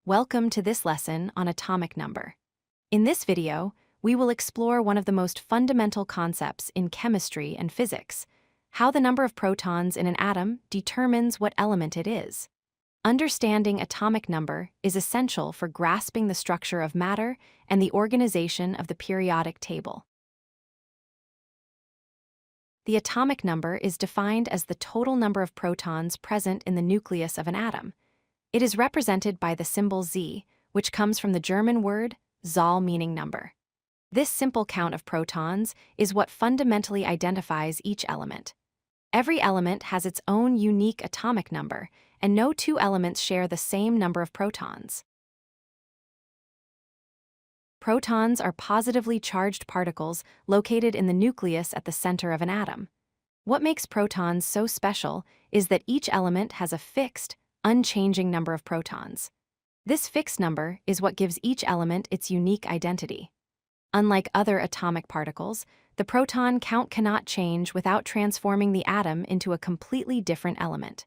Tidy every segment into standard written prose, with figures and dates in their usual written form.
Welcome to this lesson on atomic number. In this video, we will explore one of the most fundamental concepts in chemistry and physics, how the number of protons in an atom determines what element it is. Understanding atomic number is essential for grasping the structure of matter and the organization of the periodic table. The atomic number is defined as the total number of protons present in the nucleus of an atom. It is represented by the symbol Z, which comes from the German word Zahl, meaning number. This simple count of protons is what fundamentally identifies each element. Every element has its own unique atomic number, and no two elements share the same number of protons. Protons are positively charged particles located in the nucleus at the center of an atom. What makes protons so special is that each element has a fixed, unchanging number of protons. This fixed number is what gives each element its unique identity. Unlike other atomic particles, the proton count cannot change without transforming the atom into a completely different element.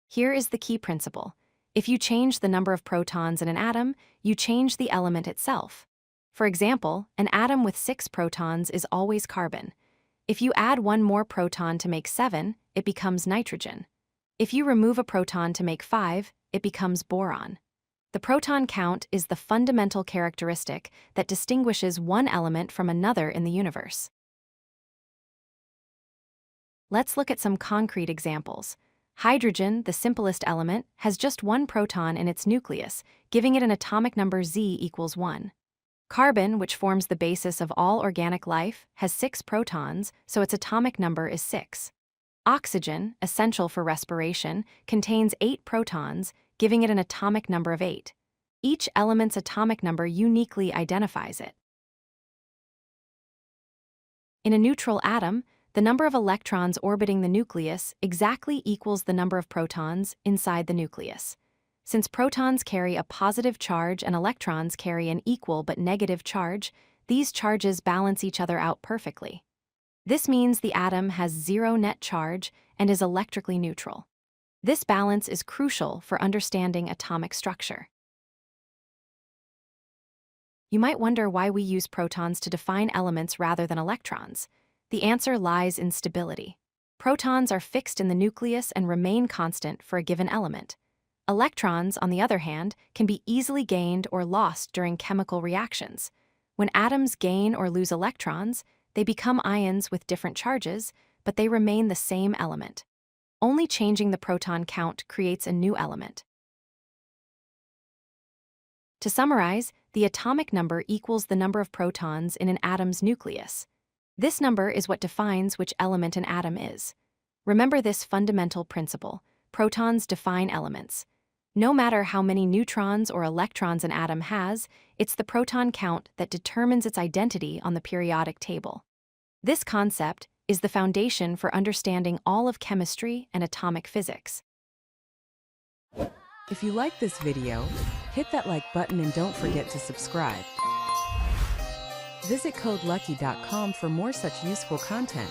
Here is the key principle. If you change the number of protons in an atom, you change the element itself. For example, an atom with 6 protons is always carbon. If you add one more proton to make 7, it becomes nitrogen. If you remove a proton to make 5, it becomes boron. The proton count is the fundamental characteristic that distinguishes one element from another in the universe. Let's look at some concrete examples. Hydrogen, the simplest element, has just one proton in its nucleus, giving it an atomic number Z equals 1. Carbon, which forms the basis of all organic life, has 6 protons, so its atomic number is 6. Oxygen, essential for respiration, contains 8 protons, giving it an atomic number of 8. Each element's atomic number uniquely identifies it. In a neutral atom, the number of electrons orbiting the nucleus exactly equals the number of protons inside the nucleus. Since protons carry a positive charge and electrons carry an equal but negative charge, these charges balance each other out perfectly. This means the atom has 0 net charge and is electrically neutral. This balance is crucial for understanding atomic structure. You might wonder why we use protons to define elements rather than electrons. The answer lies in stability. Protons are fixed in the nucleus and remain constant for a given element. Electrons, on the other hand, can be easily gained or lost during chemical reactions. When atoms gain or lose electrons, they become ions with different charges, but they remain the same element. Only changing the proton count creates a new element. To summarize, the atomic number equals the number of protons in an atom's nucleus. This number is what defines which element an atom is. Remember this fundamental principle: protons define elements. No matter how many neutrons or electrons an atom has, it's the proton count that determines its identity on the periodic table. This concept is the foundation for understanding all of chemistry and atomic physics. If you like this video, hit that like button and don't forget to subscribe. Visit codelucky.com for more such useful content.